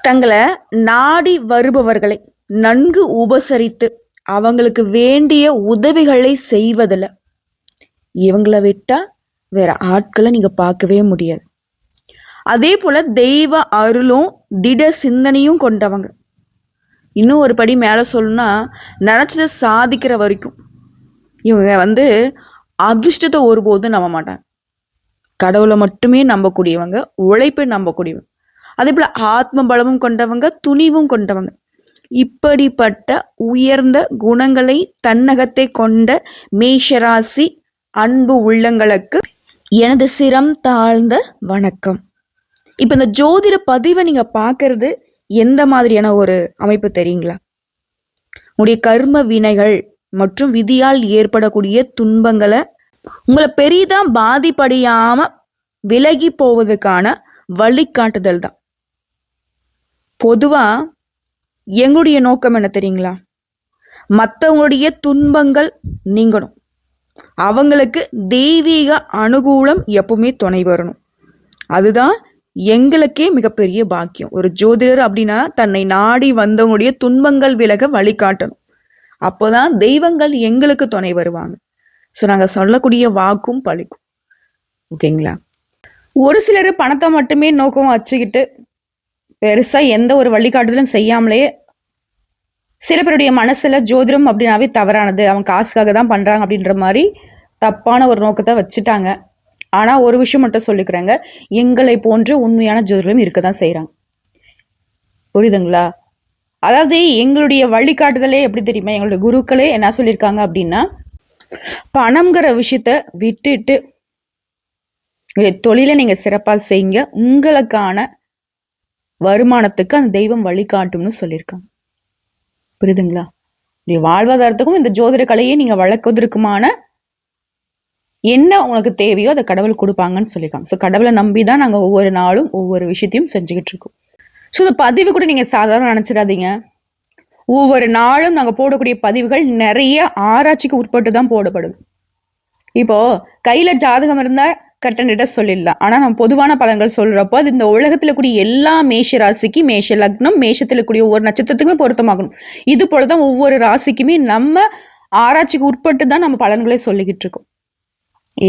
தங்களை நாடி வருபவர்களை நன்கு உபசரித்து அவங்களுக்கு வேண்டிய உதவிகளை செய்வதில் இவங்களை விட்டா வேற ஆட்களை நீங்க பார்க்கவே முடியாது. அதே போல தெய்வ அருளும் திட சிந்தனையும் கொண்டவங்க. இன்னும் ஒரு படி மேல சொல்லணும்னா, நினைச்சதை சாதிக்கிற வரைக்கும் இவங்க அதிர்ஷ்டத்தை ஒருபோதும் நம்ப மாட்டாங்க. கடவுளை மட்டுமே நம்பக்கூடியவங்க, உழைப்பை நம்பக்கூடியவங்க. அதே போல ஆத்ம பலமும் கொண்டவங்க, துணிவும் கொண்டவங்க. இப்படிப்பட்ட உயர்ந்த குணங்களை தன்னகத்தை கொண்ட மேஷராசி அன்பு உள்ளங்களுக்கு எனது சிரம் தாழ்ந்த வணக்கம். இப்ப இந்த ஜோதிட பதிவை நீங்க பாக்குறது எந்த மாதிரியான ஒரு அமைப்பு தெரியுங்களா? உங்களுடைய கர்ம வினைகள் மற்றும் விதியால் ஏற்படக்கூடிய துன்பங்களை உங்களை பெரிதா பாதிப்படையாம விலகி போவதற்கான வழிகாட்டுதல் தான். பொதுவா எங்களுடைய நோக்கம் என்ன தெரியுங்களா? மற்றவங்களுடைய துன்பங்கள் நீங்கணும், அவங்களுக்கு தெய்வீக அனுகூலம் எப்பவுமே துணை வரணும். அதுதான் எங்களுக்கே மிகப்பெரிய பாக்கியம். ஒரு ஜோதிடர் அப்படின்னா தன்னை நாடி வந்தவங்களுடைய துன்பங்கள் விலக வழிகாட்டணும். அப்போதான் தெய்வங்கள் எங்களுக்கு துணை வருவாங்க. ஸோ நாங்கள் சொல்லக்கூடிய வாக்கும் பழிக்கும். ஓகேங்களா? ஒரு சிலர் பணத்தை மட்டுமே நோக்கம் வச்சுக்கிட்டு பெருசா எந்த ஒரு வழிகாட்டுதலும் செய்யாமலே சில பேருடைய மனசுல ஜோதிடம் அப்படின்னாவே தவறானது, அவங்க காசுக்காக தான் பண்றாங்க அப்படின்ற மாதிரி தப்பான ஒரு நோக்கத்தை வச்சுட்டாங்க. ஆனா ஒரு விஷயம் மட்டும் சொல்லிக்கிறாங்க, எங்களை போன்ற உண்மையான ஜோதிடரும் இருக்கதான் செய்யறாங்க. புரியுதுங்களா? அதாவது எங்களுடைய வழிகாட்டுதலே எப்படி தெரியுமா? எங்களுடைய குருக்களே என்ன சொல்லியிருக்காங்க அப்படின்னா, பணம்ங்கிற விஷயத்த விட்டுட்டு தொழிலை நீங்க சிறப்பா செய்யுங்க, உங்களுக்கான வருமானத்துக்கு அந்த தெய்வம் வழிகாட்டும்னு சொல்லியிருக்காங்க. புரியுதுங்களா? வாழ்வாதாரத்துக்கும் இந்த ஜோதிட கலையை நீங்க வளர்க்குவதற்குமான என்ன உங்களுக்கு தேவையோ அதை கடவுள் கொடுப்பாங்கன்னு சொல்லியிருக்காங்க. ஸோ கடவுளை நம்பிதான் நாங்கள் ஒவ்வொரு நாளும் ஒவ்வொரு விஷயத்தையும் செஞ்சுக்கிட்டு இருக்கோம். ஸோ இந்த பதிவு கூட நீங்க சாதாரண நினைச்சிடாதீங்க. ஒவ்வொரு நாளும் நாங்கள் போடக்கூடிய பதிவுகள் நிறைய ஆராய்ச்சிக்கு உட்பட்டு தான் போடப்படுது. இப்போ கையில ஜாதகம் இருந்தா கட்டணிட்ட சொல்லிடலாம். ஆனா நம்ம பொதுவான பலன்கள் சொல்றப்போ அது இந்த உலகத்துல கூடிய எல்லா மேஷ ராசிக்கு, மேஷ லக்னம், மேஷத்துல கூடிய ஒவ்வொரு நட்சத்திரத்துக்குமே பொருத்தமாகணும். இது போலதான் ஒவ்வொரு ராசிக்குமே நம்ம ஆராய்ச்சிக்கு உட்பட்டு தான் நம்ம பலன்களை சொல்லிக்கிட்டு இருக்கோம்.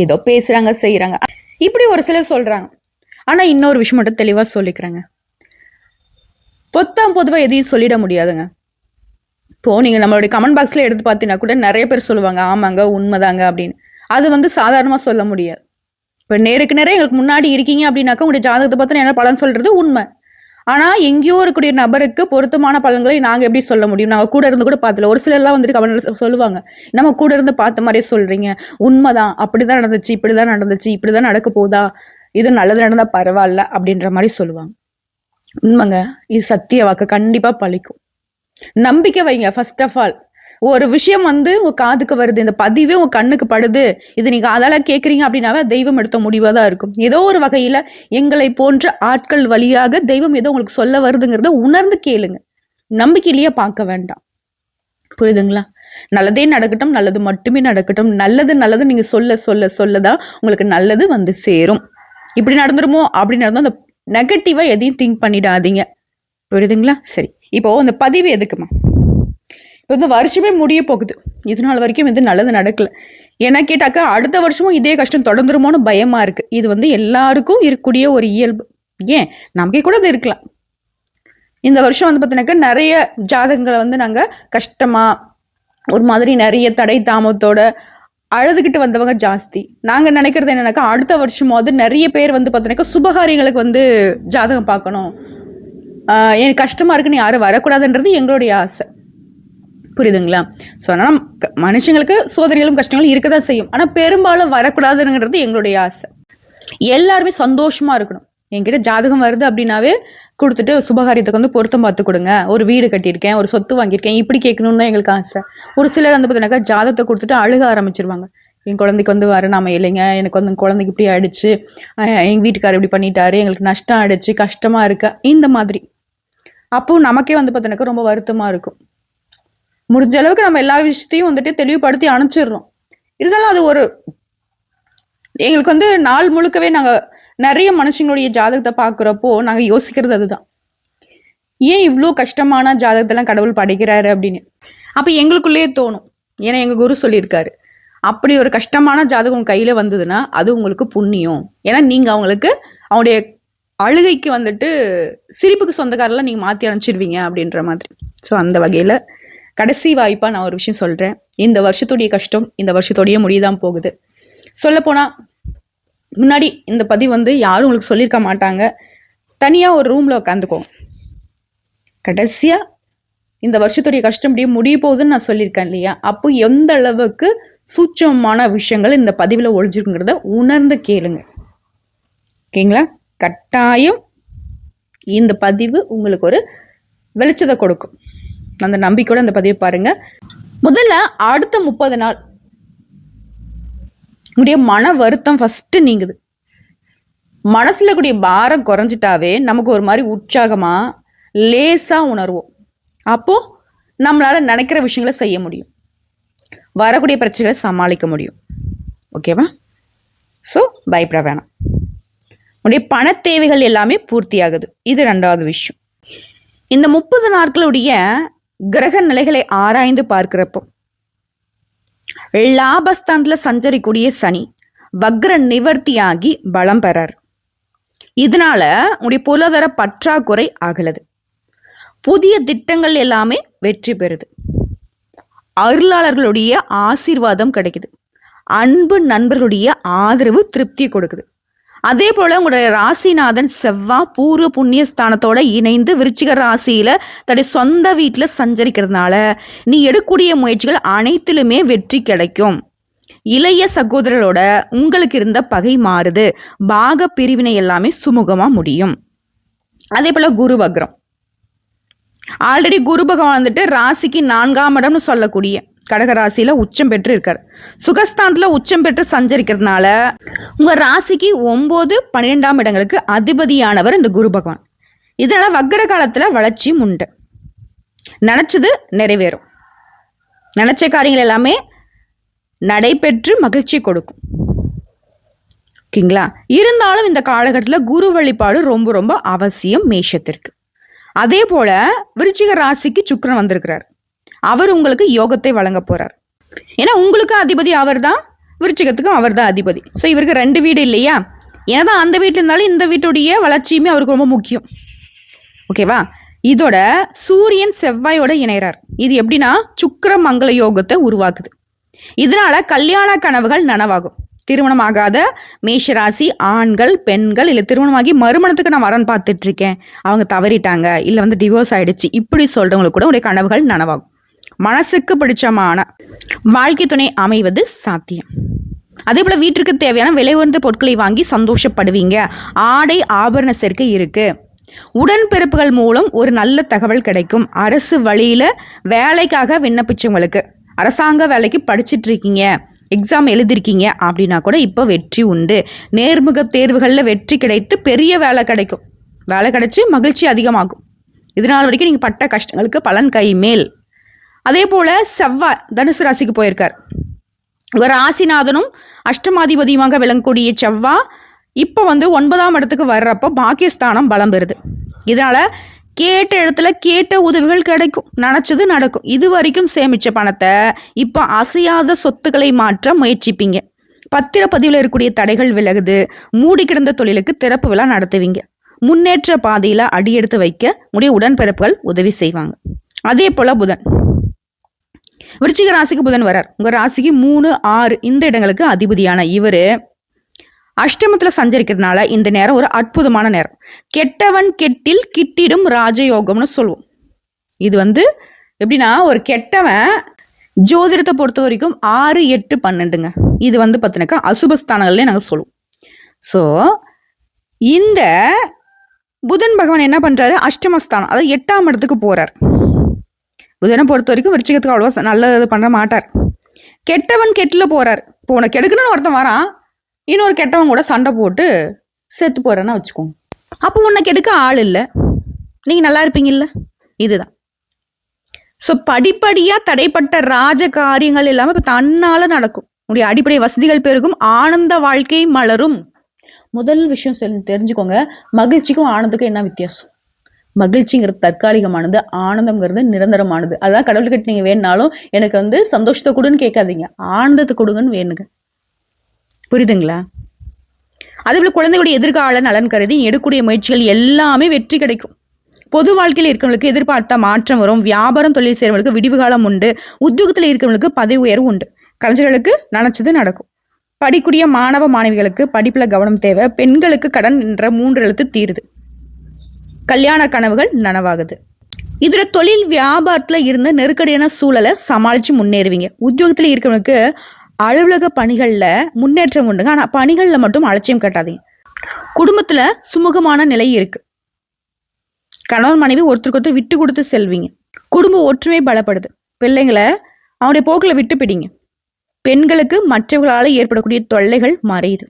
ஏதோ பேசுறாங்க செய்யறாங்க இப்படி ஒரு சிலர் சொல்றாங்க. ஆனா இன்னொரு விஷயம் மட்டும் தெளிவா சொல்லிக்கிறாங்க, பொதுவா எதையும் சொல்லிட முடியாதுங்க. இப்போ நீங்க நம்மளுடைய கமெண்ட் பாக்ஸ்ல எடுத்து பார்த்தீங்கன்னா கூட நிறைய பேர் சொல்லுவாங்க ஆமாங்க உண்மைதாங்க அப்படின்னு. அது சாதாரணமா சொல்ல முடியாது. இப்போ நேருக்கு நேரம் எங்களுக்கு முன்னாடி இருக்கீங்க அப்படின்னாக்கா உங்களுடைய ஜாதகத்தை பார்த்து என்ன பலன் சொல்றது உண்மை. ஆனா எங்கேயோ இருக்கக்கூடிய நபருக்கு பொருத்தமான பலன்களை நாங்க எப்படி சொல்ல முடியும்? நாங்க கூட இருந்து கூட பார்த்தல. ஒரு சிலர்லாம் கமெண்ட் சொல்லுவாங்க, நம்ம கூட இருந்து பார்த்த மாதிரியே சொல்றீங்க, உண்மைதான், அப்படிதான் நடந்துச்சு, இப்படிதான் நடந்துச்சு, இப்படிதான் நடக்க போதா, இது நல்லது நடந்தா பரவாயில்ல அப்படின்ற மாதிரி சொல்லுவாங்க. உண்மைங்க, இது சத்திய வாக்கு, கண்டிப்பா பழிக்கும். நம்பிக்கை வைங்க. ஃபர்ஸ்ட் ஆஃப் ஆல் ஒரு விஷயம் உங்க காதுக்கு வருது, இந்த பதிவே உங்க கண்ணுக்கு படுது, இது நீங்க அதால கேட்குறீங்க அப்படின்னாவே தெய்வம் எடுத்த முடிவா தான் இருக்கும். ஏதோ ஒரு வகையில எங்களை போன்ற ஆட்கள் வழியாக தெய்வம் ஏதோ உங்களுக்கு சொல்ல வருதுங்கிறத உணர்ந்து கேளுங்க. நம்பிக்கையிலேயே பார்க்க வேண்டாம். புரியுதுங்களா? நல்லதே நடக்கட்டும், நல்லது மட்டுமே நடக்கட்டும். நல்லது நீங்க சொல்லதான் உங்களுக்கு நல்லது சேரும். இப்படி நடந்துருமோ அப்படி நடந்தோம் அந்த நெகட்டிவா எதையும் திங்க் பண்ணிடாதீங்க. புரியுதுங்களா? சரி, இப்போ இந்த பதிவு எதுக்குமா? இப்போ இந்த வருஷமே முடிய போகுது, இது நாள் வரைக்கும் நல்லது நடக்கல. ஏன்னா கேட்டாக்கா அடுத்த வருஷமும் இதே கஷ்டம் தொடர்ந்துருமோன்னு பயமா இருக்கு. இது எல்லாருக்கும் இருக்கக்கூடிய ஒரு இயல்பு. ஏன் நமக்கே கூட அது இருக்கலாம். இந்த வருஷம் பார்த்தீங்கன்னாக்கா நிறைய ஜாதகங்களை நாங்க கஷ்டமா ஒரு மாதிரி நிறைய தடை தாமத்தோட அழுதுகிட்டு வந்தவங்க ஜாஸ்தி. நாங்க நினைக்கிறது என்னன்னாக்கா அடுத்த வருஷமாவது நிறைய பேர் பார்த்தீங்கன்னாக்கா சுபகாரியங்களுக்கு ஜாதகம் பார்க்கணும், எனக்கு கஷ்டமா இருக்குன்னு யாரும் வரக்கூடாதுன்றது எங்களுடைய ஆசை. புரியுதுங்களா? ஸோ ஆனால் மனுஷங்களுக்கு சோதனைகளும் கஷ்டங்களும் இருக்கதான் செய்யும். ஆனால் பெரும்பாலும் வரக்கூடாதுங்கிறது எங்களுடைய ஆசை. எல்லாருமே சந்தோஷமா இருக்கணும். என்கிட்ட ஜாதகம் வருது அப்படின்னாவே கொடுத்துட்டு சுபகாரியத்துக்கு பொருத்தம் பார்த்து கொடுங்க, ஒரு வீடு கட்டியிருக்கேன், ஒரு சொத்து வாங்கியிருக்கேன், இப்படி கேட்கணும்னு தான் எங்களுக்கு ஆசை. ஒரு சிலர் பார்த்தீங்கன்னாக்கா ஜாதகத்தை கொடுத்துட்டு அழுக ஆரம்பிச்சிருவாங்க. என் குழந்தைக்கு வர நாம இல்லைங்க, எனக்கு குழந்தைக்கு இப்படி ஆயிடுச்சு, எங்கள் வீட்டுக்காரர் இப்படி பண்ணிட்டாரு, எங்களுக்கு நஷ்டம் ஆயிடுச்சு, கஷ்டமா இருக்க, இந்த மாதிரி. அப்போ நமக்கே பார்த்தீங்கன்னாக்கா ரொம்ப வருத்தமா இருக்கும். முடிஞ்ச அளவுக்கு நம்ம எல்லா விஷயத்தையும் தெளிவுபடுத்தி அனுப்பிச்சிடுறோம். இருந்தாலும் அது ஒரு எங்களுக்கு நாள் முழுக்கவே நாங்க நிறைய மனுஷங்களுடைய ஜாதகத்தை பாக்குறப்போ நாங்க யோசிக்கிறது அதுதான். ஏன் இவ்வளோ கஷ்டமான ஜாதகத்தெல்லாம் கடவுள் படைக்கிறாரு அப்படின்னு அப்போ எங்களுக்குள்ளேயே தோணும். ஏன்னா எங்கள் குரு சொல்லியிருக்காரு, அப்படி ஒரு கஷ்டமான ஜாதகம் கையில் வந்ததுன்னா அது உங்களுக்கு புண்ணியம். ஏன்னா நீங்கள் அவங்களுக்கு அவனுடைய அழுகைக்கு வந்துட்டு சிரிப்புக்கு சொந்தக்காரெல்லாம் நீங்கள் மாற்றி அனுப்பிச்சிடுவீங்க அப்படின்ற மாதிரி. ஸோ அந்த வகையில் கடைசி வாய்ப்பாக நான் ஒரு விஷயம் சொல்கிறேன். இந்த வருஷத்துடைய கஷ்டம் இந்த வருஷத்தோடைய முடியதான் போகுது. சொல்லப்போனால் முன்னாடி இந்த பதிவு வந்து யாரும் உங்களுக்கு சொல்லியிருக்க மாட்டாங்க. தனியாக ஒரு ரூமில் உட்காந்துக்கோங்க. கடைசியாக இந்த வருஷத்துடைய கஷ்டம் அப்படியே முடிய போகுதுன்னு நான் சொல்லியிருக்கேன் இல்லையா? அப்போ எந்த அளவுக்கு சூட்சமான விஷயங்கள் இந்த பதிவில் ஒழிஞ்சிருக்குங்கிறத உணர்ந்து கேளுங்க. ஓகேங்களா? கட்டாயம் இந்த பதிவு உங்களுக்கு ஒரு வெளிச்சத்தை கொடுக்கும். அந்த நம்பிக்கையோட அந்த பதிவை பாருங்க. முதல்ல அடுத்த 30 நாள் உடைய மன வருத்தம் ஃபர்ஸ்ட் நீங்குது. மனசுல கூடிய பாரம் குறைஞ்சிட்டாவே நமக்கு ஒரு மாதிரி உற்சாகமா லேசா உணர்வோம். அப்போ நம்மளால நினைக்கிற விஷயங்களை செய்ய முடியும், வரக்கூடிய பிரச்சனைகளை சமாளிக்க முடியும். ஓகேவா? ஸோ பயப்பட வேணாம். உடைய பண தேவைகள் எல்லாமே பூர்த்தி ஆகுது. இது 2வது விஷயம். இந்த 30 நாட்களுடைய கிரக நிலைகளை ஆராய்ந்து பார்க்கிறப்போ லாபஸ்தானத்துல சஞ்சரிக்கூடிய சனி வக்ர நிவர்த்தியாகி பலம் பெறார். இதனால உடைய பொருளாதார பற்றாக்குறை ஆகலது. புதிய திட்டங்கள் எல்லாமே வெற்றி பெறுது. அருளாளர்களுடைய ஆசீர்வாதம் கிடைக்குது. அன்பு நண்பர்களுடைய ஆதரவு திருப்தியை கொடுக்குது. அதே போல உங்களுடைய ராசிநாதன் செவ்வாய் பூர்வ புண்ணிய ஸ்தானத்தோட இணைந்து விருச்சிக ராசியில தன்னுடைய சொந்த வீட்டுல சஞ்சரிக்கிறதுனால நீ எடுக்கக்கூடிய முயற்சிகள் அனைத்திலுமே வெற்றி கிடைக்கும். இளைய சகோதரரோட உங்களுக்கு இருந்த பகை மாறுது. பாக பிரிவினை எல்லாமே சுமூகமா முடியும். அதே போல குரு வக்ரம். ஆல்ரெடி குரு பகவான் வந்துட்டு ராசிக்கு 4ஆம் இடம்னு சொல்லக்கூடிய கடகராசியில உச்சம் பெற்று இருக்காரு. சுகஸ்தானத்துல உச்சம் பெற்று சஞ்சரிக்கிறதுனால உங்க ராசிக்கு 9, 12ஆம் இடங்களுக்கு அதிபதியானவர் இந்த குரு பகவான். இதனால வக்ர காலத்துல வளர்ச்சியும் உண்டு. நினைச்சது நிறைவேறும். நினைச்ச காரியங்கள் எல்லாமே நடைபெற்று மகிழ்ச்சி கொடுக்கும். ஓகேங்களா? இருந்தாலும் இந்த காலகட்டத்தில் குரு வழிபாடு ரொம்ப ரொம்ப அவசியம் மேஷத்திற்கு. அதே போல விருச்சிக ராசிக்கு சுக்கிரன் வந்திருக்கிறார். அவர் உங்களுக்கு யோகத்தை வழங்க போறார். ஏன்னா உங்களுக்கு அதிபதி அவர் தான், விருச்சிகத்துக்கும் அவர் தான் அதிபதி. ஸோ இவருக்கு 2 வீடு இல்லையா? ஏன்னா அந்த வீட்டில் இருந்தாலும் இந்த வீட்டுடைய வளர்ச்சியுமே அவருக்கு ரொம்ப முக்கியம். ஓகேவா? இதோட சூரியன் செவ்வாயோட இணைகிறார். இது எப்படின்னா சுக்கிர மங்கள யோகத்தை உருவாக்குது. இதனால கல்யாண கனவுகள் நனவாகும். திருமணம் ஆகாத மேஷராசி ஆண்கள் பெண்கள் இல்லை திருமணமாகி மறுமணத்துக்கு நான் வரன் பார்த்துட்டு இருக்கேன், அவங்க தவறிட்டாங்க, இல்லை வந்து டிவோர்ஸ் ஆயிடுச்சு, இப்படி சொல்றவங்களுக்கு கூட உடைய கனவுகள் நனவாகும். மனசுக்கு பிடிச்சமான வாழ்க்கை துணை அமைவது சாத்தியம். அதே போல வீட்டிற்கு தேவையான விலை உயர்ந்த பொருட்களை வாங்கி சந்தோஷப்படுவீங்க. ஆடை ஆபரண சேர்க்கை இருக்கு. உடன்பிறப்புகள் மூலம் ஒரு நல்ல தகவல் கிடைக்கும். அரசு வழியில வேலைக்காக விண்ணப்பிச்சவங்களுக்கு, அரசாங்க வேலைக்கு படிச்சுட்டு இருக்கீங்க, எக்ஸாம் எழுதிருக்கீங்க அப்படின்னா கூட இப்போ வெற்றி உண்டு. நேர்முக தேர்வுகளில் வெற்றி கிடைத்து பெரிய வேலை கிடைக்கும். வேலை கிடைச்சி மகிழ்ச்சி அதிகமாகும். இதனால் வரைக்கும் நீங்கள் பட்ட கஷ்டங்களுக்கு பலன் கை மேல். அதே போல் செவ்வாய் தனுசு ராசிக்கு போயிருக்கார். ஒரு ராசிநாதனும் அஷ்டமாதிபதியுமாக விளங்கக்கூடிய செவ்வாய் இப்போ வந்து 9ஆம் இடத்துக்கு வர்றப்போ பாக்கியஸ்தானம் பலம் பெறுது. இதனால கேட்ட இடத்துல கேட்ட உதவிகள் கிடைக்கும். நினைச்சது நடக்கும். இது வரைக்கும் சேமிச்ச பணத்தை இப்போ அசையாத சொத்துக்களை மாற்ற முயற்சிப்பீங்க. பத்திரப்பதிவில் இருக்கக்கூடிய தடைகள் விலகுது. மூடி கிடந்த தொழிலுக்கு திறப்பு விழா நடத்துவீங்க. முன்னேற்ற பாதையில அடியெடுத்து வைக்க உடைய உடன்பிறப்புகள் உதவி செய்வாங்க. அதே போல புதன் விருச்சிக ராசிக்கு புதன் வரார். உங்க ராசிக்கு 3, 6 இந்த இடங்களுக்கு அதிபதியான இவரு அஷ்டமத்துல சஞ்சரிக்கிறதுனால இந்த நேரம் ஒரு அற்புதமான நேரம். கெட்டவன் கெட்டில் கிட்டிடும் ராஜயோகம்னு சொல்லுவோம். இது வந்து எப்படின்னா ஒரு கெட்டவன் ஜோதிடத்தை பொறுத்த வரைக்கும் 6, 8, 12ங்க. இது வந்து பார்த்தீங்கன்னாக்கா அசுபஸ்தானங்கள்லேயே நாங்கள் சொல்லுவோம். ஸோ இந்த புதன் பகவான் என்ன பண்றாரு? அஷ்டமஸ்தானம், அதாவது 8ஆம் இடத்துக்கு போறார். புதனை பொறுத்த வரைக்கும் விருச்சிகத்துக்கு அவ்வளவா நல்லது பண்ண மாட்டார். கெட்டவன் கெட்டில போறார். இப்போ உனக்கு கெடுக்கணும்னு ஒருத்தன் வரான், இன்னொரு கெட்டவன் கூட சண்டை போட்டு செத்து போறேன்னா வச்சுக்கோங்க. அப்போ உனக்கு எடுக்க ஆள் இல்லை, நீங்க நல்லா இருப்பீங்கல்ல? இதுதான். ஸோ படிப்படியாக தடைப்பட்ட ராஜ காரியங்கள் எல்லாமே இப்போ தன்னால நடக்கும். உடைய அடிப்படை வசதிகள் பெருகும். ஆனந்த வாழ்க்கை மலரும். முதல் விஷயம் தெரிஞ்சுக்கோங்க, மகிழ்ச்சிக்கும் ஆனந்துக்கும் என்ன வித்தியாசம்? மகிழ்ச்சிங்கிறது தற்காலிகமானது, ஆனந்தம்ங்கிறது நிரந்தரமானது. அதான் கடவுள்கிட்ட நீங்க வேணுனாலும் எனக்கு வந்து சந்தோஷத்தை கொடுன்னு கேட்காதீங்க, ஆனந்தத்தை கொடுங்கன்னு வேணுங்க. புரியுதுங்களா? அதேபோல குழந்தைகளுடைய எதிர்கால நலன் கருதி எடுக்கக்கூடிய முயற்சிகள் எல்லாமே வெற்றி கிடைக்கும். பொது வாழ்க்கையில் இருக்கிறவங்களுக்கு எதிர்பார்த்த மாற்றம் வரும். வியாபாரம் தொழில் செய்யறவங்களுக்கு விடிவு காலம் உண்டு. உத்தியோகத்தில் இருக்கிறவங்களுக்கு பதவி உயர்வு உண்டு. கலைஞர்களுக்கு நினைச்சது நடக்கும். படிக்கூடிய மாணவ மாணவிகளுக்கு படிப்புல கவனம் தேவை. பெண்களுக்கு கடன் என்ற 3 எழுத்து தீருது. கல்யாண கனவுகள் நனவாகுது. இதுல தொழில் வியாபாரத்துல இருந்த நெருக்கடியான சூழலை சமாளிச்சு முன்னேறுவீங்க. உத்தியோகத்துல இருக்கிறவங்களுக்கு அலுவலக பணிகள்ல முன்னேற்றம் உண்டுங்க. ஆனா பணிகள்ல மட்டும் அலட்சியம் காட்டாதீங்க. குடும்பத்துல சுமூகமான நிலை இருக்கு. கணவன் மனைவி ஒருத்தருக்கு ஒருத்தர் விட்டு கொடுத்து செல்வீங்க. குடும்ப ஒற்றுமை பலப்படுது. பிள்ளைங்களை அவனுடைய போக்குல விட்டு பிடிங்க. பெண்களுக்கு மற்றவர்களால ஏற்படக்கூடிய தொல்லைகள் மறையுது.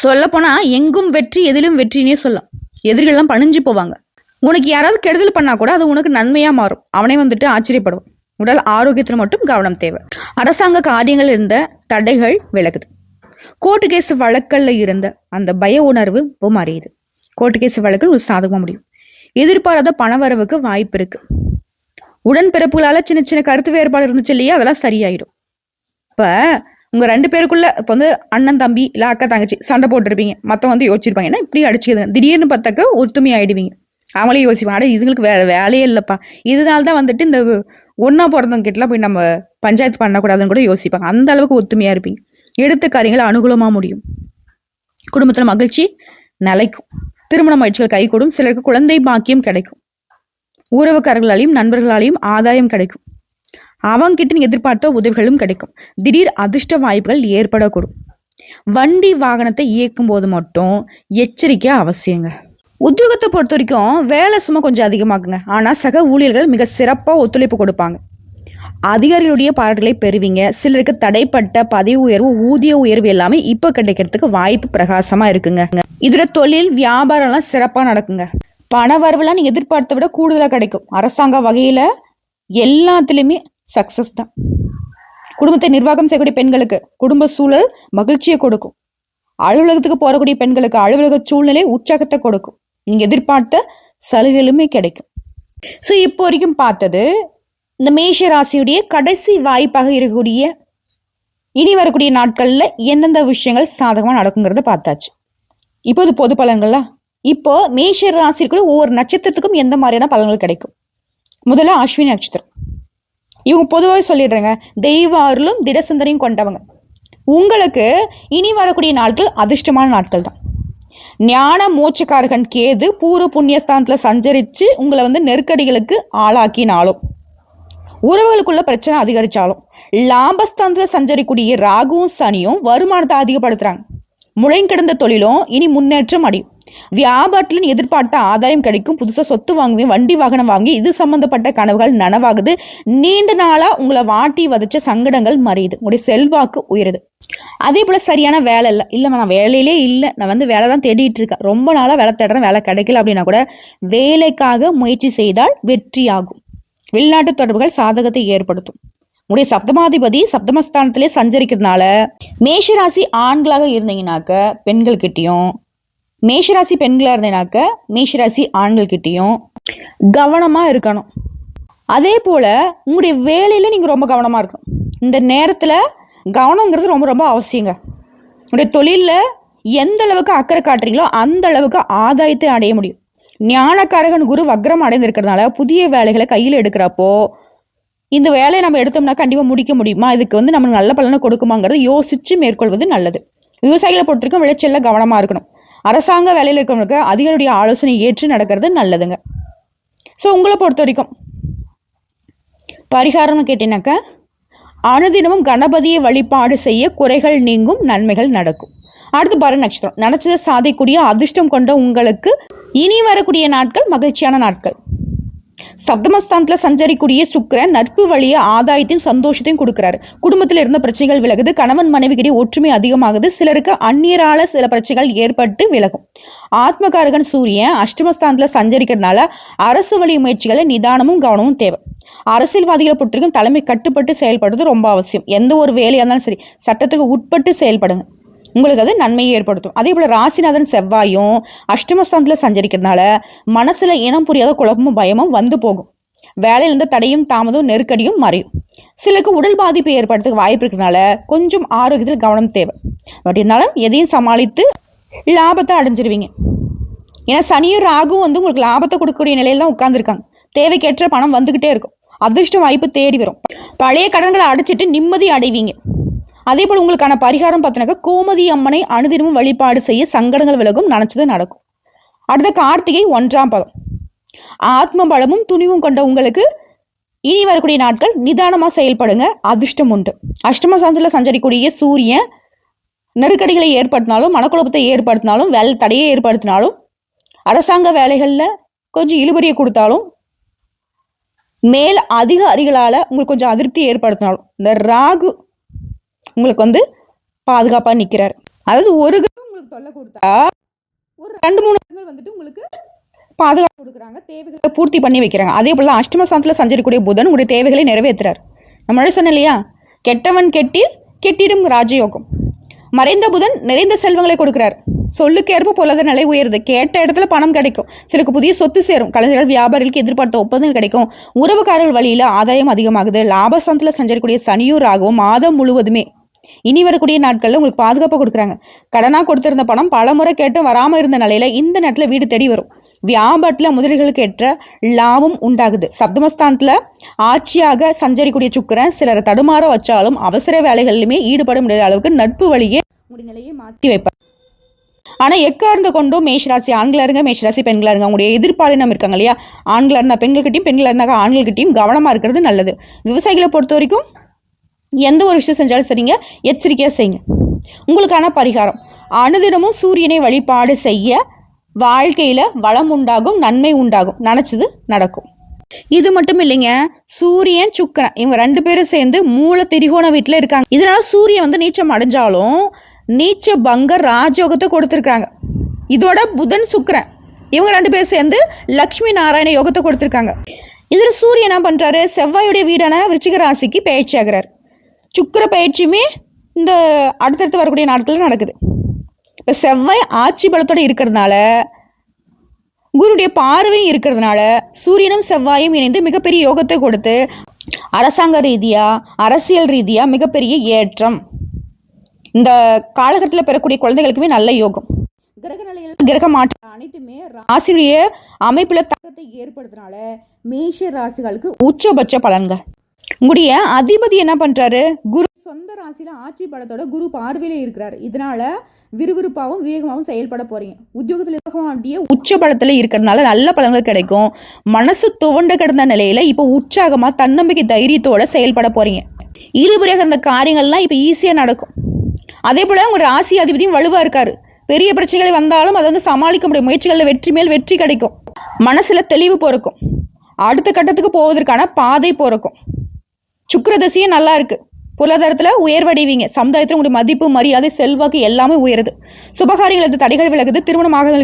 சொல்ல போனா எங்கும் வெற்றி எதிலும் வெற்றினே சொல்லலாம். எதிரிகள்லாம் பணிஞ்சு போவாங்க. உனக்கு யாராவது கெடுதல் பண்ணா கூட அது உனக்கு நன்மையா மாறும். அவனே வந்துட்டு ஆச்சரியப்படுவான். உடல் ஆரோக்கியத்துல மட்டும் கவனம் தேவை. அரசாங்க காரியங்கள் இருந்த தடைகள் விலகுது. கோர்ட்டு கேஸ் வழக்கல்ல இருந்த அந்த பய உணர்வு இப்போ மறையுது. கோர்ட்டு கேஸ் வழக்கில் ஒரு சாதகமா முடியும். எதிர்பாராத பணவரவுக்கு வாய்ப்பு இருக்கு. உடன்பிறப்புகளால சின்ன சின்ன கருத்து வேறுபாடு இருந்துச்சு இல்லையா, அதெல்லாம் சரியாயிடும். இப்ப உங்க 2 பேருக்குள்ள இப்ப வந்து அண்ணன் தம்பி இல்ல அக்கா தங்கச்சி சண்டை போட்டுருப்பீங்க. மத்தவங்க வந்து யோசிச்சிருப்பாங்க, என்ன இப்படி அடிச்சுக்குதுங்க. திடீர்னு பார்த்தாக்க ஒத்துமை ஆயிடுவீங்க. அவங்களே யோசிப்பாங்க, இதுங்களுக்கு வேற வேலையே இல்லப்பா, இதனால்தான் வந்துட்டு இந்த ஒன்னா பிறந்தவங்க கிட்டலாம் போய் நம்ம பஞ்சாயத்து பண்ணக்கூடாதுன்னு கூட யோசிப்பாங்க. அந்த அளவுக்கு ஒத்துமையா இருப்பீங்க. எடுத்த காரியங்கள் அனுகூலமா முடியும். குடும்பத்துல மகிழ்ச்சி நிலைக்கும். திருமண முயற்சிகள் கைகூடும். சிலருக்கு குழந்தை பாக்கியம் கிடைக்கும். உறவுக்காரர்களாலையும் நண்பர்களாலையும் ஆதாயம் கிடைக்கும். அவங்க கிட்ட நீங்க எதிர்பார்த்த உதவிகளும் கிடைக்கும். திடீர் அதிர்ஷ்ட வாய்ப்புகள் ஏற்படக்கூடும். வண்டி வாகனத்தை இயக்கும் போது மட்டும் எச்சரிக்கை அவசியங்க. உத்தியோகத்தை பொறுத்த வரைக்கும் வேலை சும்மா கொஞ்சம் அதிகமாகுங்க. ஆனா சக ஊழியர்கள் மிக சிறப்பா ஒத்துழைப்பு கொடுப்பாங்க. அதிகாரிகளுடைய பாராட்டுகளை பெறுவீங்க. சிலருக்கு தடைப்பட்ட பதவி உயர்வு, ஊதிய உயர்வு எல்லாமே இப்ப கிடைக்கிறதுக்கு வாய்ப்பு பிரகாசமா இருக்குங்க. இதுல தொழில் வியாபாரம் எல்லாம் சிறப்பா நடக்குங்க. பண வரவுலாம் நீங்க எதிர்பார்த்த விட கூடுதலா கிடைக்கும். அரசாங்க வகையில எல்லாத்துலயுமே சக்சஸ் தான். குடும்பத்தை நிர்வாகம் செய்யக்கூடிய பெண்களுக்கு குடும்ப சூழல் மகிழ்ச்சியை கொடுக்கும். அலுவலகத்துக்கு போறக்கூடிய பெண்களுக்கு அலுவலக சூழ்நிலை உற்சாகத்தை கொடுக்கும். நீங்க எதிர்பார்த்த சலுகைகளுமே கிடைக்கும். ஸோ இப்போ வரைக்கும் பார்த்தது இந்த மேஷ ராசியுடைய கடைசி வாய்ப்பாக இருக்கக்கூடிய இனி வரக்கூடிய நாட்கள்ல எந்தெந்த விஷயங்கள் சாதகமா நடக்குங்கிறத பார்த்தாச்சு. இப்போ இது பொது பலன்களா? இப்போ மேஷ ராசி இருக்கிற ஒவ்வொரு நட்சத்திரத்துக்கும் எந்த மாதிரியான பலன்கள் கிடைக்கும்? முதல்ல அஸ்வினி நட்சத்திரம். இவங்க பொதுவாக சொல்லிடுறாங்க, தெய்வ அருளும் திடசிந்தனையும் கொண்டவங்க. உங்களுக்கு இனி வரக்கூடிய நாட்கள் அதிர்ஷ்டமான நாட்கள் தான். ஞான மோட்சக்காரகன் கேது பூர்வ புண்ணியஸ்தானத்துல சஞ்சரிச்சு உங்களை வந்து நெருக்கடிகளுக்கு ஆளாக்கினாலும், உறவுகளுக்குள்ள பிரச்சனை அதிகரிச்சாலும், லாபஸ்தானத்துல சஞ்சரிக்கூடிய ராகுவும் சனியும் வருமானத்தை அதிகப்படுத்துறாங்க. முளைங்கிடந்த தொழிலும் இனி முன்னேற்றம் அடையும். வியாபாரத்துல எதிர்பார்த்த ஆதாயம் கிடைக்கும். புதுசா சொத்து வாங்குவீங்க, வண்டி வாகனம் வாங்கி இது சம்பந்தப்பட்ட கனவுகள் நனவாகுது. நீண்ட நாளா உங்களை வாட்டி வதச்ச சங்கடங்கள் மறையுது. உங்களுடைய செல்வாக்கு உயருது. அதே போல சரியான வேலை இல்ல நான் வேலையிலே இல்லை, நான் வந்து வேலை தான் தேடிட்டு இருக்கேன், ரொம்ப நாளா வேலை தேடுறேன், வேலை கிடைக்கல அப்படின்னா கூட வேலைக்காக முயற்சி செய்தால் வெற்றி ஆகும். வெளிநாட்டு தொடர்புகள் சாதகத்தை ஏற்படுத்தும். உடைய சப்தமாதிபதி சப்தமஸ்தானத்திலே சஞ்சரிக்கிறதுனால மேஷராசி ஆண்களாக இருந்தீங்கன்னாக்க பெண்கள் கிட்டையும், மேஷராசி பெண்களாக இருந்தீங்கன்னாக்க மேஷராசி ஆண்கள் கிட்டையும் கவனமா இருக்கணும். அதே போல உங்களுடைய வேலையில நீங்க ரொம்ப கவனமா இருக்கணும். இந்த நேரத்துல கவனங்கிறது ரொம்ப ரொம்ப அவசியங்க. உங்களுடைய தொழில்ல எந்த அளவுக்கு அக்கறை காட்டுறீங்களோ அந்த அளவுக்கு ஆதாயத்தை அடைய முடியும். ஞானக்காரகன் குரு வக்ரம் அடைந்திருக்கிறதுனால புதிய வேலைகளை கையில் எடுக்கிறப்போ இந்த வேலையை நம்ம எடுத்தோம்னா கண்டிப்பா முடிக்க முடியுமா, இதுக்கு வந்து நம்ம நல்ல பலனை கொடுக்குமாங்கிறத யோசிச்சு மேற்கொள்வது நல்லது. விவசாயிகளை பொறுத்த வரைக்கும் விளைச்சல்ல கவனமா இருக்கணும். அரசாங்க வேலையில் இருக்கிறவங்களுக்கு அதிகாரியுடைய ஆலோசனை ஏற்று நடக்கிறது நல்லதுங்க. ஸோ உங்களை பொறுத்த வரைக்கும் பரிகாரம்னு கேட்டீங்கன்னாக்க அனுதினமும் கணபதியை வழிபாடு செய்ய குறைகள் நீங்கும், நன்மைகள் நடக்கும். அடுத்து பரணி நட்சத்திரம். நினைச்சதை சாதிக்கூடிய அதிர்ஷ்டம் கொண்ட உங்களுக்கு இனி வரக்கூடிய நாட்கள் மகிழ்ச்சியான நாட்கள். சப்தமஸ்தானத்துல சஞ்சரிக்கூடிய சுக்கிரன் நட்பு வழிய ஆதாயத்தையும் சந்தோஷத்தையும் கொடுக்கிறாரு. குடும்பத்தில் இருந்த பிரச்சனைகள் விலகுது. கணவன் மனைவிக்கிடையே ஒற்றுமை அதிகமாகுது. சிலருக்கு அந்நியரால சில பிரச்சனைகள் ஏற்பட்டு விலகும். ஆத்மகாரகன் சூரியன் அஷ்டமஸ்தானத்துல சஞ்சரிக்கிறதுனால அரசு வழி முயற்சிகளை நிதானமும் கவனமும் தேவை. அரசியல்வாதிகளை பொறுத்திருக்கும் தலைமை கட்டுப்பட்டு செயல்படுறது ரொம்ப அவசியம். எந்த ஒரு வேலையா இருந்தாலும் சரி சட்டத்துக்கு உட்பட்டு செயல்படுங்க. உங்களுக்கு அது நன்மையை ஏற்படுத்தும். அதே போல் ராசிநாதன் செவ்வாயும் அஷ்டமஸ்தானத்தில் சஞ்சரிக்கிறதுனால மனசில் இனம் புரியாத குழப்பமும் பயமும் வந்து போகும். வேலையிலிருந்து தடையும் தாமதம் நெருக்கடியும் மறையும். சிலருக்கு உடல் பாதிப்பு ஏற்படுறதுக்கு வாய்ப்பு இருக்கிறதுனால கொஞ்சம் ஆரோக்கியத்தில் கவனம் தேவை. பட் இருந்தாலும் எதையும் சமாளித்து லாபத்தை அடைஞ்சிருவீங்க. ஏன்னா சனியும் ராகும் வந்து உங்களுக்கு லாபத்தை கொடுக்கக்கூடிய நிலையில தான் உட்கார்ந்துருக்காங்க. தேவைக்கேற்ற பணம் வந்துகிட்டே இருக்கும். அதிர்ஷ்டம் வாய்ப்பு தேடி வரும். பழைய கடன்களை அடைச்சிட்டு நிம்மதி அடைவீங்க. அதே போல் உங்களுக்கான பரிகாரம் பார்த்தீங்கன்னா கோமதி அம்மனை அனுதினமும் வழிபாடு செய்ய சங்கடங்கள் விலகும், நினைச்சது நடக்கும். அடுத்த கார்த்திகை 1ஆம் பாதம். ஆத்ம பலமும் துணிவும் கொண்ட உங்களுக்கு இனி வரக்கூடிய நாட்கள் நிதானமாக செயல்படுங்க, அதிர்ஷ்டம் உண்டு. அஷ்டமஸ்தானத்தில் சஞ்சரிக்கூடிய சூரியன் நெருக்கடிகளை ஏற்படுத்தினாலும் மனக்குழப்பத்தை ஏற்படுத்தினாலும் வேலை தடையை ஏற்படுத்தினாலும் அரசாங்க வேலைகளில் கொஞ்சம் இழுபறியை கொடுத்தாலும் மேல் அதிகாரிகளால் உங்களுக்கு கொஞ்சம் அதிருப்தி ஏற்படுத்தினாலும் இந்த ராகு உங்களுக்கு வந்து பாதுகாப்பாக நிற்கிறார். அதாவது ஒரு கிரகம் உங்களுக்கு தொல்லை கொடுத்தா ஒரு 2-3 கிரகங்கள் வந்துட்டு உங்களுக்கு பாதுகாப்பு கொடுக்குறாங்க, தேவைகளை பூர்த்தி பண்ணி வைக்கிறாங்க. அதே போல அஷ்டமஸ்தானத்தில் சஞ்சரிக்கூடிய புதன் உங்களுடைய தேவைகளை நிறைவேற்றுறார். நம்மளே சொன்னேன் இல்லையா, கெட்டவன் கெட்டில் கெட்டிடும் ராஜயோகம். மறைந்த புதன் நிறைந்த செல்வங்களை கொடுக்கிறார். சொல்லுக்கேற்ப பொருளாதார நிலை உயருது. கேட்ட இடத்துல பணம் கிடைக்கும். சிலருக்கு புதிய சொத்து சேரும். கலைஞர்கள் வியாபாரிகளுக்கு எதிர்பார்த்த ஒப்பந்தம் கிடைக்கும். உறவுக்காரர்கள் வழியில ஆதாயம் அதிகமாகுது. லாபஸ்தானத்தில் சஞ்சரிக்கூடிய சனியூர் ஆகவும் மாதம் முழுவதுமே இனி வரக்கூடிய நாட்கள்ல உங்களுக்கு பாதுகாப்பு கொடுக்குறாங்க. கடனா கொடுத்திருந்த பணம் பல முறை கேட்டு வராம இருந்த நிலையில இந்த நேரத்தில் வீடு தேடி வரும். வியாபாரத்தில் முதலீடுகளுக்கு ஏற்ற லாபம் உண்டாகுது. சப்தமஸ்தானத்துல ஆட்சியாக சஞ்சரிக்கூடிய சுக்கிரன் சிலரை தடுமாற வச்சாலும் அவசர வேலைகளிலுமே ஈடுபட முடியாத அளவுக்கு நட்பு வழியே உங்களுடைய நிலையை மாற்றி வைப்பார். ஆனா எக்கார்ந்து கொண்டும் மேஷராசி ஆண்களா இருங்க, மேஷராசி பெண்களா இருங்க, அவங்களுடைய எதிர்பாலினம் இருக்காங்க இல்லையா, ஆண்களா இருந்தா பெண்கள்கிட்டையும் பெண்களா இருந்தாங்க ஆண்கள்கிட்டையும் கவனமா இருக்கிறது நல்லது. விவசாயிகளை பொறுத்த வரைக்கும் எந்த ஒரு விஷயம் செஞ்சாலும் சரிங்க, எச்சரிக்கையாக செய்யுங்க. உங்களுக்கான பரிகாரம் அனுதினமும் சூரியனை வழிபாடு செய்ய வாழ்க்கையில வளம் உண்டாகும், நன்மை உண்டாகும், நினைச்சது நடக்கும். இது மட்டும் இல்லைங்க, சூரியன் சுக்கிரன் இவங்க 2 பேரும் சேர்ந்து மூல திரிகோண வீட்டில் இருக்காங்க. இதனால சூரியன் வந்து நீச்சம் அடைஞ்சாலும் நீச்ச பங்க ராஜயோகத்தை கொடுத்துருக்காங்க. இதோட புதன் சுக்கிரன் இவங்க 2 பேரும் சேர்ந்து லக்ஷ்மி நாராயண யோகத்தை கொடுத்துருக்காங்க. இதில் சூரியன் என்ன பண்றாரு, செவ்வாயுடைய வீடான விருச்சிக ராசிக்கு பயிற்சி ஆகிறார். சுக்கிர பயிற்சியுமே இந்த அடுத்தடுத்து வரக்கூடிய நாட்களில் நடக்குது. இப்போ செவ்வாய் ஆட்சி பலத்தோடு இருக்கிறதுனால குருடைய பார்வையும் இருக்கிறதுனால சூரியனும் செவ்வாயும் இணைந்து மிகப்பெரிய யோகத்தை கொடுத்து அரசாங்க ரீதியா அரசியல் ரீதியா மிகப்பெரிய ஏற்றம். இந்த காலகட்டத்தில் பெறக்கூடிய குழந்தைகளுக்குமே நல்ல யோகம். கிரக நிலையில் கிரக மாற்றம் அனைத்துமே ராசியுடைய அமைப்புல தாக்கத்தை ஏற்படுத்தினால மேஷ ராசிகளுக்கு உச்சபட்ச பலன்கள். உங்களுடைய அதிபதி என்ன பண்றாரு, குரு சொந்த ராசியில ஆட்சி பலத்தோட குரு பார்வையில இருக்கிறாரு. இதனால விறுவிறுப்பாகவும் விவேகமாகவும் செயல்பட போறீங்க. உத்தியோகத்துல உச்ச பலத்துல இருக்கிறதுனால நல்ல பலன்கள் கிடைக்கும். மனசு துவண்ட கிடந்த நிலையில இப்ப உற்சாகமா தன்னம்பிக்கை தைரியத்தோட செயல்பட போறீங்க. இழுபறியாக இருந்த காரியங்கள்லாம் இப்ப ஈஸியா நடக்கும். அதே போல உங்க ராசி அதிபதியும் வலுவா இருக்காரு. பெரிய பிரச்சனைகள் வந்தாலும் அதை வந்து சமாளிக்க முடியும். முயற்சிகளில் வெற்றி மேல் வெற்றி கிடைக்கும். மனசுல தெளிவு பிறக்கும். அடுத்த கட்டத்துக்கு போவதற்கான பாதை பிறக்கும். சுக்கிரதசையும் நல்லா இருக்கு. பொருளாதாரத்துல உயர்வடைவீங்க. சமுதாயத்தில் உங்களுடைய மதிப்பு மரியாதை செல்வாக்கு எல்லாமே உயருது. சுபகாரியங்களுக்கு தடைகள் விலகுது.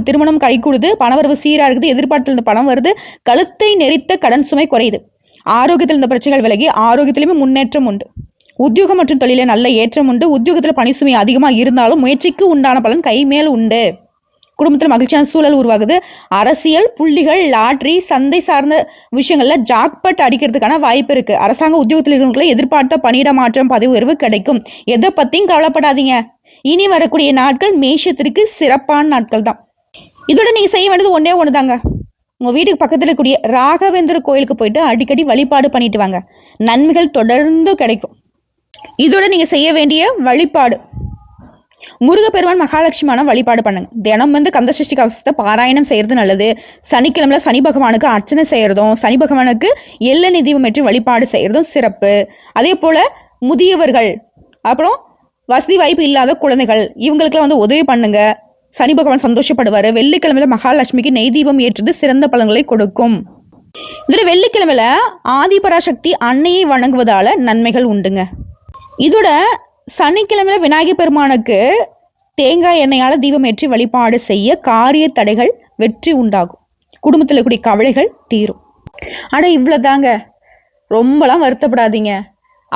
திருமணம் கை கூடுது. பணவரவு சீரா இருக்குது. எதிர்பார்த்திலிருந்து பணம் வருது. கழுத்தை நெறித்த கடன் சுமை குறையுது. ஆரோக்கியத்தில் இந்த பிரச்சனைகள் விலகி ஆரோக்கியத்திலுமே முன்னேற்றம் உண்டு. உத்தியோகம் மற்றும் தொழில நல்ல ஏற்றம் உண்டு. உத்தியோகத்தில் பணி சுமை அதிகமாக இருந்தாலும் முயற்சிக்கு உண்டான பலன் கை மேல் உண்டு. குடும்பத்தில் மகிழ்ச்சியான சூழல் உருவாகுது. அரசியல் புள்ளிகள் லாட்ரி சந்தை சார்ந்த விஷயங்கள்ல ஜாக்பட் அடிக்கிறதுக்கான வாய்ப்பு இருக்கு. அரசாங்க உத்தியோகத்தில் இருக்கிறவங்களை எதிர்பார்த்த பணியிட மாற்றம் பதவி உயர்வு கிடைக்கும். எதை பத்தியும் கவலைப்படாதீங்க. இனி வரக்கூடிய நாட்கள் மேஷத்திற்கு சிறப்பான நாட்கள் தான். இதோட நீங்க செய்ய வேண்டியது ஒன்னே ஒண்ணுதாங்க. உங்க வீட்டுக்கு பக்கத்துல இருக்கக்கூடிய ராகவேந்திர கோயிலுக்கு போயிட்டு அடிக்கடி வழிபாடு பண்ணிட்டு வாங்க. நன்மைகள் தொடர்ந்து கிடைக்கும். இதோட நீங்க செய்ய வேண்டிய வழிபாடு முருகப்பெருமான் மகாலட்சுமியான வழிபாடு பண்ணுங்க. தினம் வந்து கந்தசஷ்டி கவசத்தை பாராயணம் செய்யறது நல்லது. சனிக்கிழமையில சனி பகவானுக்கு அர்ச்சனை செய்யறதும் சனி பகவானுக்கு எள்ளெண்ணெய் தீபம் ஏற்றி வழிபாடு செய்யறதும் சிறப்பு. அதே போல முதியவர்கள் அப்புறம் வசதி வாய்ப்பு இல்லாத குழந்தைகள் இவங்களுக்குலாம் வந்து உதவி பண்ணுங்க. சனி பகவான் சந்தோஷப்படுவாரு. வெள்ளிக்கிழமையில மகாலட்சுமிக்கு நெய் தீபம் ஏற்றது சிறந்த பலன்களை கொடுக்கும். இதோட வெள்ளிக்கிழமையில ஆதிபராசக்தி அன்னையை வணங்குவதால நன்மைகள் உண்டுங்க. இதோட சனிக்கிழமையில விநாயகர் பெருமானுக்கு தேங்காய் எண்ணெயால தீபம் ஏற்றி வழிபாடு செய்ய காரிய தடைகள் வெற்றி உண்டாகும். குடும்பத்தில் இருக்கக்கூடிய கவலைகள் தீரும். ஆனா இவ்வளவுதாங்க, ரொம்பலாம் வருத்தப்படாதீங்க.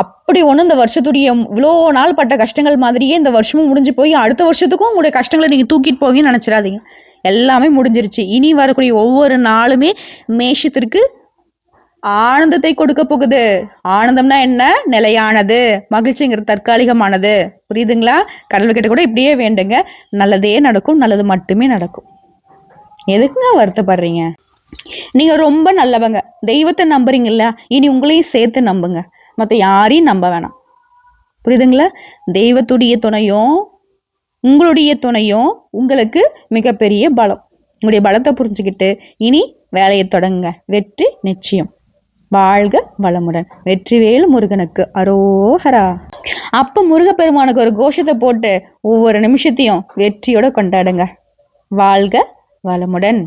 அப்படி ஒன்றும் இந்த வருஷத்துடைய இவ்வளோ நாள் பட்ட கஷ்டங்கள் மாதிரியே இந்த வருஷமும் முடிஞ்சு போய் அடுத்த வருஷத்துக்கும் உங்களுடைய கஷ்டங்களை நீங்கள் தூக்கிட்டு போவீங்கன்னு நினச்சிடாதீங்க. எல்லாமே முடிஞ்சிருச்சு. இனி வரக்கூடிய ஒவ்வொரு நாளுமே மேஷத்திற்கு ஆனந்தத்தை கொடுக்க போகுது. ஆனந்தம்னா என்ன? நிலையானது. மகிழ்ச்சிங்கிறது தற்காலிகமானது. புரியுதுங்களா? கடவுள்கிட்ட கூட இப்படியே வேண்டுங்க, நல்லதே நடக்கும், நல்லது மட்டுமே நடக்கும். எதுக்குங்க வருத்தப்படுறீங்க? நீங்க ரொம்ப நல்லவங்க, தெய்வத்தை நம்புறீங்கல்ல, இனி உங்களையும் சேர்த்து நம்புங்க, மற்ற யாரையும் நம்ப வேணாம். புரியுதுங்களா? தெய்வத்துடைய துணையும் உங்களுடைய துணையும் உங்களுக்கு மிகப்பெரிய பலம். உங்களுடைய பலத்தை புரிஞ்சுக்கிட்டு இனி வேலையை தொடங்குங்க. வெற்றி நிச்சயம். வாழ்க வளமுடன். வெற்றிவேல் முருகனுக்கு அரோஹரா. அப்ப முருகப்பெருமானுக்கு ஒரு கோஷத்தை போட்டு ஒவ்வொரு நிமிஷத்தையும் வெற்றியோட கொண்டாடுங்க. வாழ்க வளமுடன்.